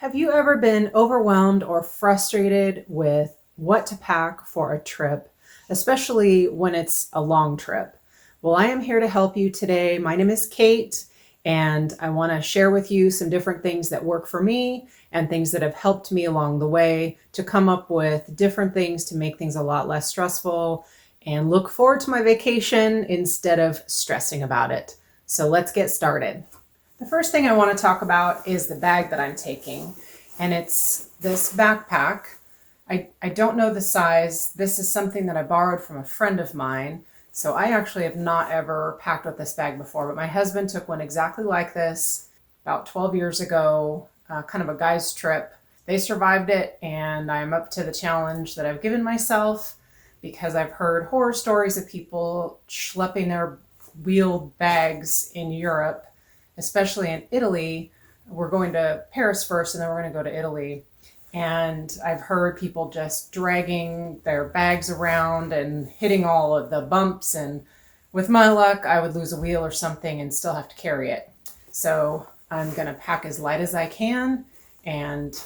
Have you ever been overwhelmed or frustrated with what to pack for a trip, especially when it's a long trip? Well, I am here to help you today. My name is Kate, and I want to share with you some different things that work for me and things that have helped me along the way to come up with different things to make things a lot less stressful and look forward to my vacation instead of stressing about it. So let's get started. The first thing I want to talk about is the bag that I'm taking, and it's this backpack. I don't know the size. This is something that I borrowed from a friend of mine, so I actually have not ever packed with this bag before, but my husband took one exactly like this about 12 years ago, kind of a guy's trip. They survived it, and I'm up to the challenge that I've given myself because I've heard horror stories of people schlepping their wheeled bags in Europe, especially in Italy. We're going to Paris first, and then we're going to go to Italy. And I've heard people just dragging their bags around and hitting all of the bumps. And with my luck, I would lose a wheel or something and still have to carry it. So I'm going to pack as light as I can, and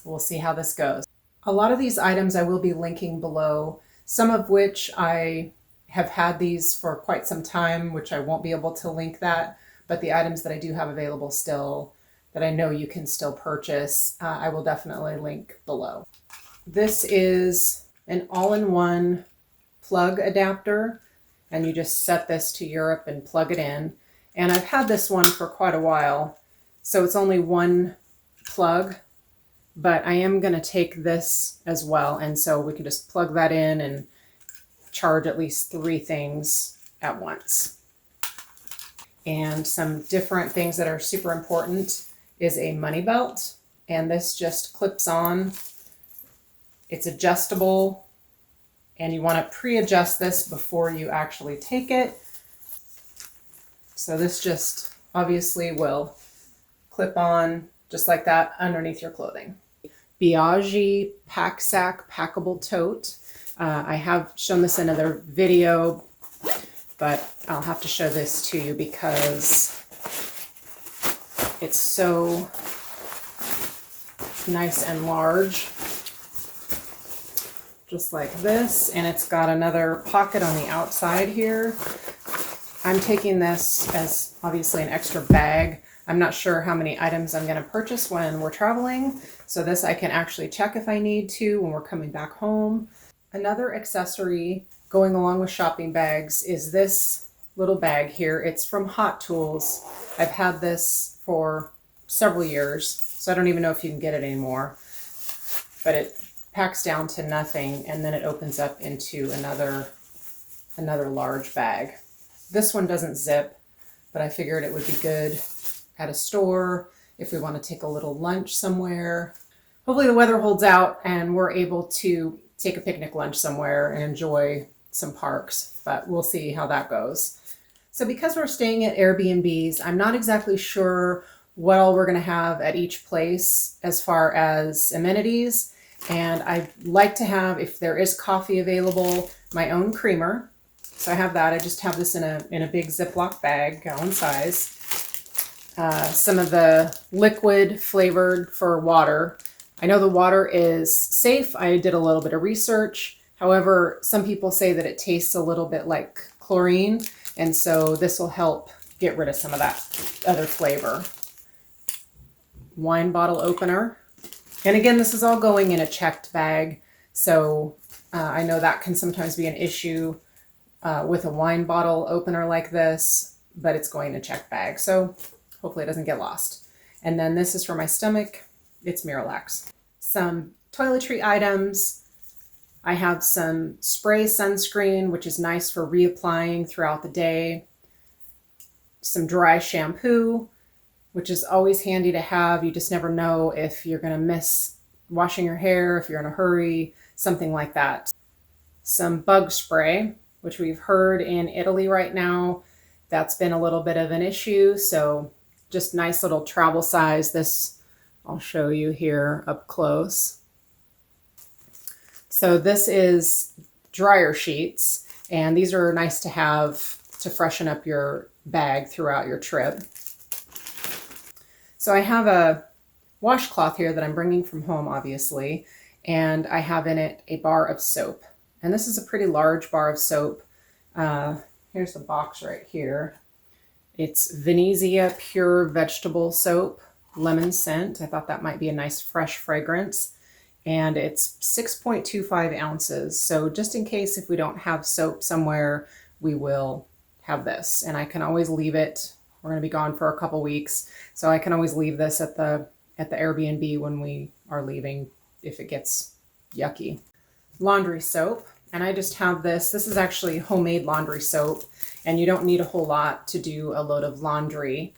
we'll see how this goes. A lot of these items I will be linking below, some of which I have had these for quite some time, which I won't be able to link that. But the items that I do have available still, that I know you can still purchase, I will definitely link below. This is an all-in-one plug adapter, and you just set this to Europe and plug it in. And I've had this one for quite a while, so it's only one plug, but I am going to take this as well, and so we can just plug that in and charge at least 3 things at once. And some different things that are super important is a money belt, and this just clips on. It's adjustable, and you want to pre-adjust this before you actually take it. So this just obviously will clip on just like that underneath your clothing. Biaggi Pack Sack Packable Tote. I have shown this in another video, but I'll have to show this to you because it's so nice and large, just like this. And it's got another pocket on the outside here. I'm taking this as obviously an extra bag. I'm not sure how many items I'm going to purchase when we're traveling, so this I can actually check if I need to when we're coming back home. Another accessory going along with shopping bags is this little bag here. It's from Hot Tools. I've had this for several years, so I don't even know if you can get it anymore. But it packs down to nothing, and then it opens up into another large bag. This one doesn't zip, but I figured it would be good at a store if we want to take a little lunch somewhere. Hopefully the weather holds out and we're able to take a picnic lunch somewhere and enjoy some parks, but we'll see how that goes. So because we're staying at Airbnbs, I'm not exactly sure what all we're going to have at each place as far as amenities. And I'd like to have, if there is coffee available, my own creamer. So I have that. I just have this in a big Ziploc bag, gallon size. Some of the liquid flavored for water. I know the water is safe. I did a little bit of research. However, some people say that it tastes a little bit like chlorine, and so this will help get rid of some of that other flavor. Wine bottle opener. And again, this is all going in a checked bag, so I know that can sometimes be an issue with a wine bottle opener like this, but it's going in a checked bag, so hopefully it doesn't get lost. And then this is for my stomach. It's Miralax. Some toiletry items. I have some spray sunscreen, which is nice for reapplying throughout the day. Some dry shampoo, which is always handy to have. You just never know if you're going to miss washing your hair, if you're in a hurry, something like that. Some bug spray, which we've heard in Italy right now, that's been a little bit of an issue. So just nice little travel size. This I'll show you here up close. So this is dryer sheets, and these are nice to have to freshen up your bag throughout your trip. So I have a washcloth here that I'm bringing from home, obviously, and I have in it a bar of soap. And this is a pretty large bar of soap. Here's the box right here. It's Venezia Pure Vegetable Soap, lemon scent. I thought that might be a nice fresh fragrance. And it's 6.25 ounces. So just in case if we don't have soap somewhere, we will have this. And I can always leave it. We're going to be gone for a couple weeks, so I can always leave this at the Airbnb when we are leaving if it gets yucky. Laundry soap. And I just have this. This is actually homemade laundry soap, and you don't need a whole lot to do a load of laundry.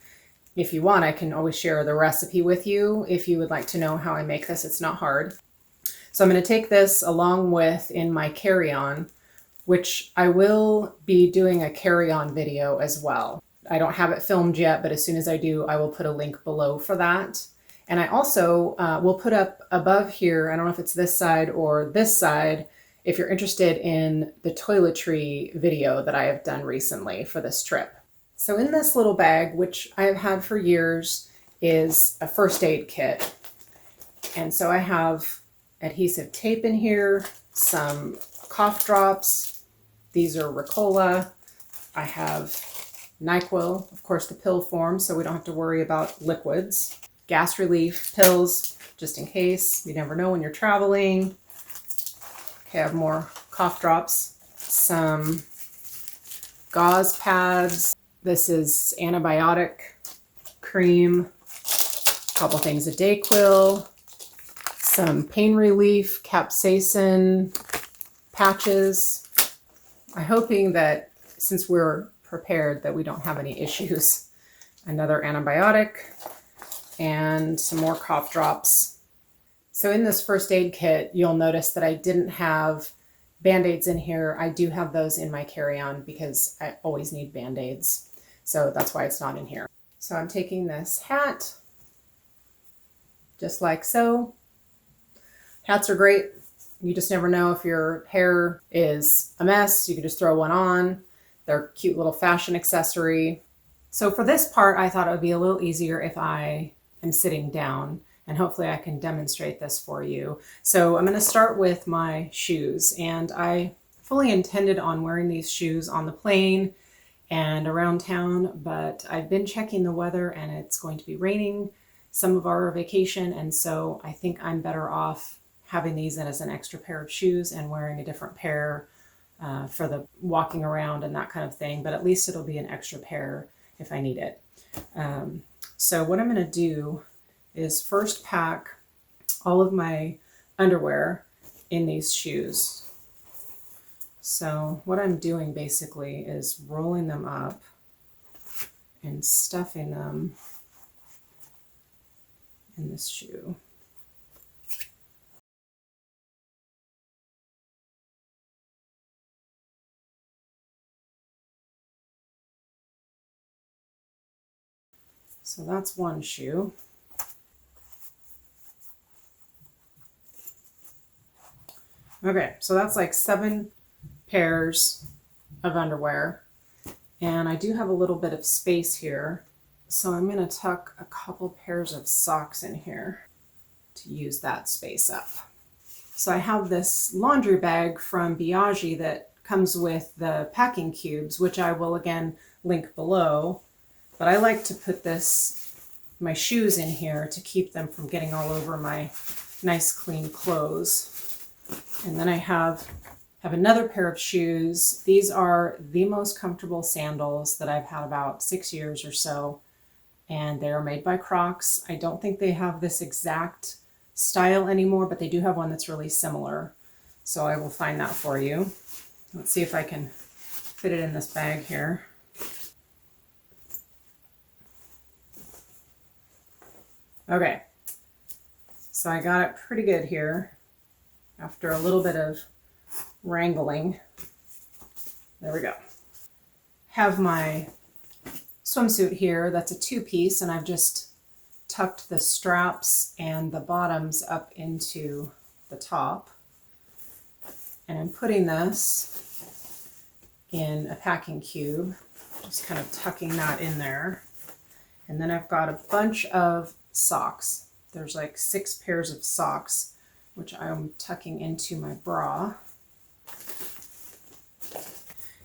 If you want, I can always share the recipe with you if you would like to know how I make this. It's not hard. So I'm going to take this along with in my carry-on, which I will be doing a carry-on video as well. I don't have it filmed yet, but as soon as I do, I will put a link below for that. And I also will put up above here, I don't know if it's this side or this side, if you're interested in the toiletry video that I have done recently for this trip. So in this little bag, which I have had for years, is a first aid kit. And so I have adhesive tape in here, some cough drops. These are Ricola. I have NyQuil, of course, the pill form, so we don't have to worry about liquids. Gas relief pills, just in case. You never know when you're traveling. Okay, I have more cough drops. Some gauze pads. This is antibiotic cream. A couple things of Dayquil. Some pain relief, capsaicin patches. I'm hoping that since we're prepared that we don't have any issues. Another antibiotic and some more cough drops. So in this first aid kit, you'll notice that I didn't have Band-Aids in here. I do have those in my carry-on because I always need Band-Aids. So that's why it's not in here. So I'm taking this hat, just like so. Hats are great. You just never know if your hair is a mess. You can just throw one on. They're a cute little fashion accessory. So for this part, I thought it would be a little easier if I am sitting down, and hopefully I can demonstrate this for you. So I'm going to start with my shoes, and I fully intended on wearing these shoes on the plane and around town, but I've been checking the weather and it's going to be raining some of our vacation, and so I think I'm better off having these in as an extra pair of shoes and wearing a different pair for the walking around and that kind of thing, but at least it'll be an extra pair if I need it. So what I'm going to do is first pack all of my underwear in these shoes. So what I'm doing basically is rolling them up and stuffing them in this shoe. So that's one shoe. Okay, so that's like 7 pairs of underwear. And I do have a little bit of space here. So I'm going to tuck a couple pairs of socks in here to use that space up. So I have this laundry bag from Biaggi that comes with the packing cubes, which I will again link below. But I like to put my shoes in here to keep them from getting all over my nice clean clothes. And then I have another pair of shoes. These are the most comfortable sandals that I've had about 6 years or so. And they are made by Crocs. I don't think they have this exact style anymore, but they do have one that's really similar. So I will find that for you. Let's see if I can fit it in this bag here. Okay, so I got it pretty good here after a little bit of wrangling. There we go. Have my swimsuit here. That's a 2-piece, and I've just tucked the straps and the bottoms up into the top. And I'm putting this in a packing cube, just kind of tucking that in there. And then I've got a bunch of socks There's like 6 pairs of socks, which I'm tucking into my bra.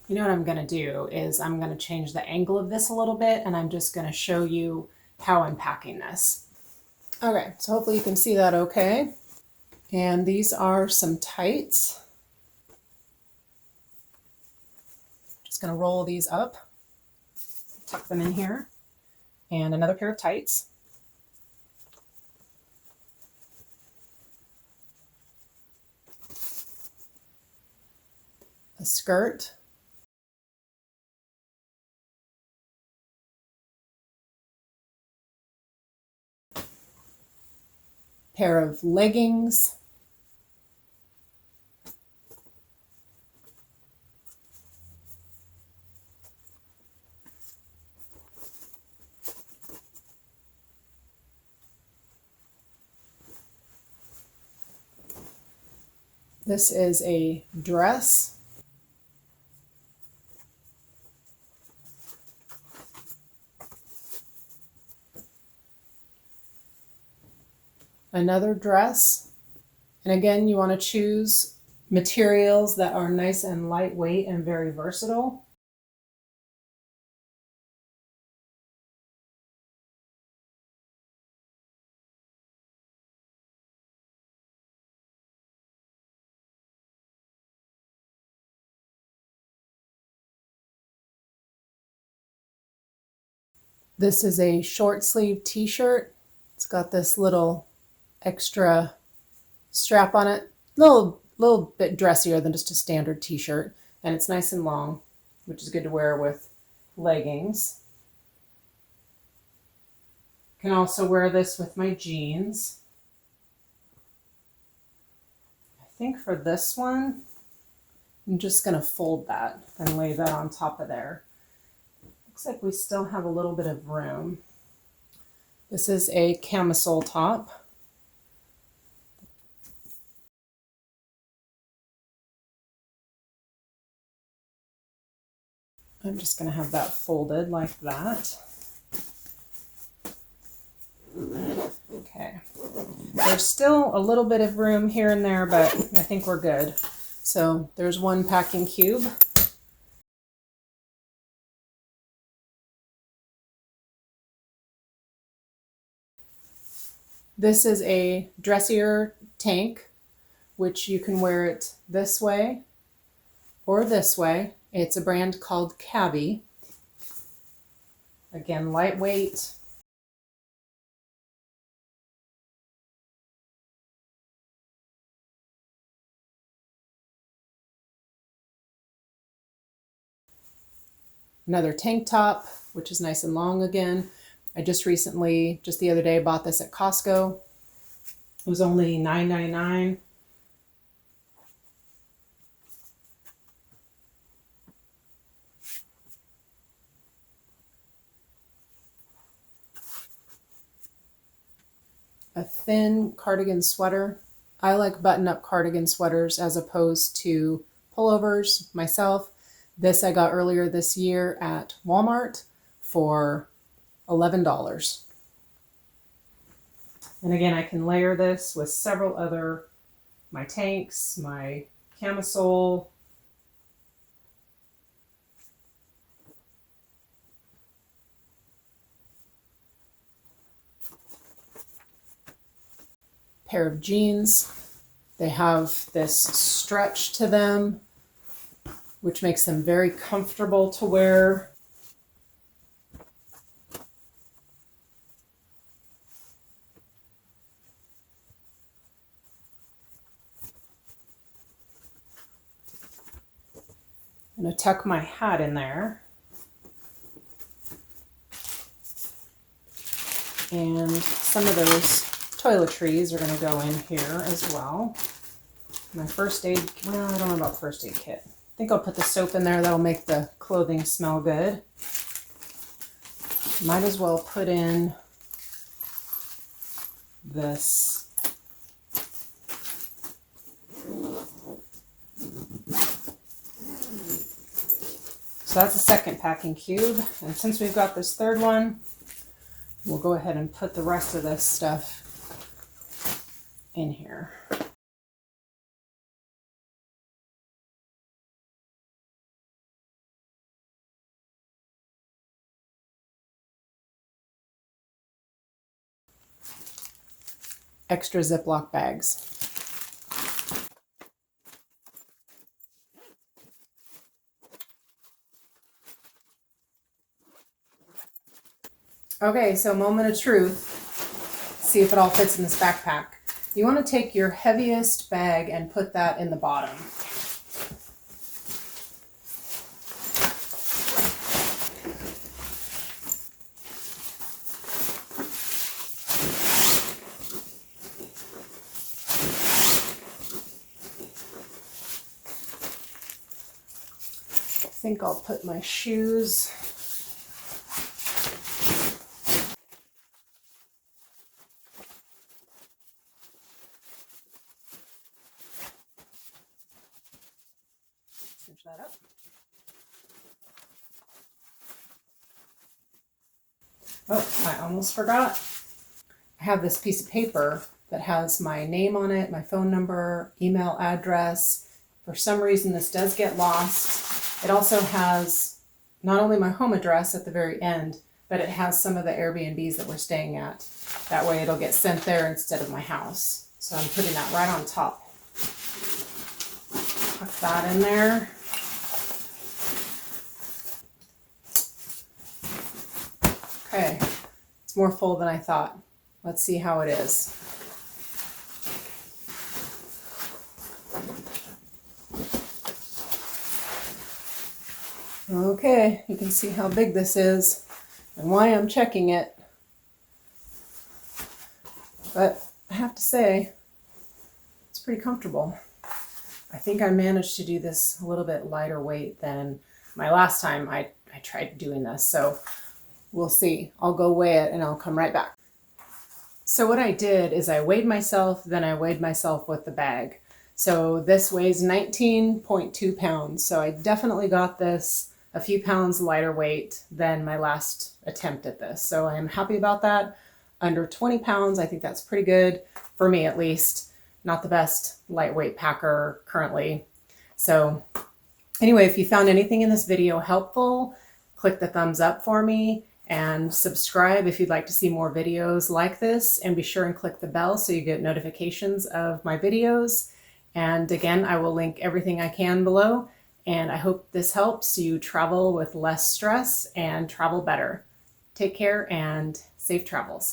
You know what I'm gonna do is I'm gonna change the angle of this a little bit, and I'm just gonna show you how I'm packing this. Okay, so hopefully you can see that okay. And these are some tights. Just gonna roll these up, tuck them in here, and another pair of tights. A skirt. Pair of leggings. This is a dress. Another dress. And again, you want to choose materials that are nice and lightweight and very versatile. This is a short sleeve t-shirt. It's got this little extra strap on it. Little bit dressier than just a standard t-shirt. And it's nice and long, which is good to wear with leggings. Can also wear this with my jeans. I think for this one, I'm just gonna fold that and lay that on top of there. Looks like we still have a little bit of room. This is a camisole top. I'm just going to have that folded like that. Okay. There's still a little bit of room here and there, but I think we're good. So there's one packing cube. This is a dressier tank, which you can wear it this way or this way. It's a brand called Cabby. Again, lightweight. Another tank top, which is nice and long again. I just the other day, bought this at Costco. It was only $9.99. A thin cardigan sweater. I like button-up cardigan sweaters as opposed to pullovers myself. This I got earlier this year at Walmart for $11. And again, I can layer this with several other, my tanks, my camisole, pair of jeans. They have this stretch to them, which makes them very comfortable to wear. I'm going to tuck my hat in there. And some of those toiletries are going to go in here as well. My first aid, well, I don't know about first aid kit. I think I'll put the soap in there. That'll make the clothing smell good. Might as well put in this so that's the second packing cube. And since we've got this third one, we'll go ahead and put the rest of this stuff in here. Extra Ziploc bags. Okay, so moment of truth. See if it all fits in this backpack. You want to take your heaviest bag and put that in the bottom. I think I'll put my shoes. Cinch that up. Oh, I almost forgot. I have this piece of paper that has my name on it, my phone number, email address. For some reason, this does get lost. It also has not only my home address at the very end, but it has some of the Airbnbs that we're staying at. That way it'll get sent there instead of my house. So I'm putting that right on top. Tuck that in there. Okay, it's more full than I thought. Let's see how it is. Okay, you can see how big this is and why I'm checking it. But I have to say, it's pretty comfortable. I think I managed to do this a little bit lighter weight than my last time I tried doing this. So we'll see. I'll go weigh it and I'll come right back. So what I did is I weighed myself, then I weighed myself with the bag. So this weighs 19.2 pounds. So I definitely got this a few pounds lighter weight than my last attempt at this. So I am happy about that. Under 20 pounds, I think that's pretty good, for me at least. Not the best lightweight packer currently. So anyway, if you found anything in this video helpful, click the thumbs up for me and subscribe if you'd like to see more videos like this, and be sure and click the bell so you get notifications of my videos. And again, I will link everything I can below, and I hope this helps you travel with less stress and travel better. Take care and safe travels.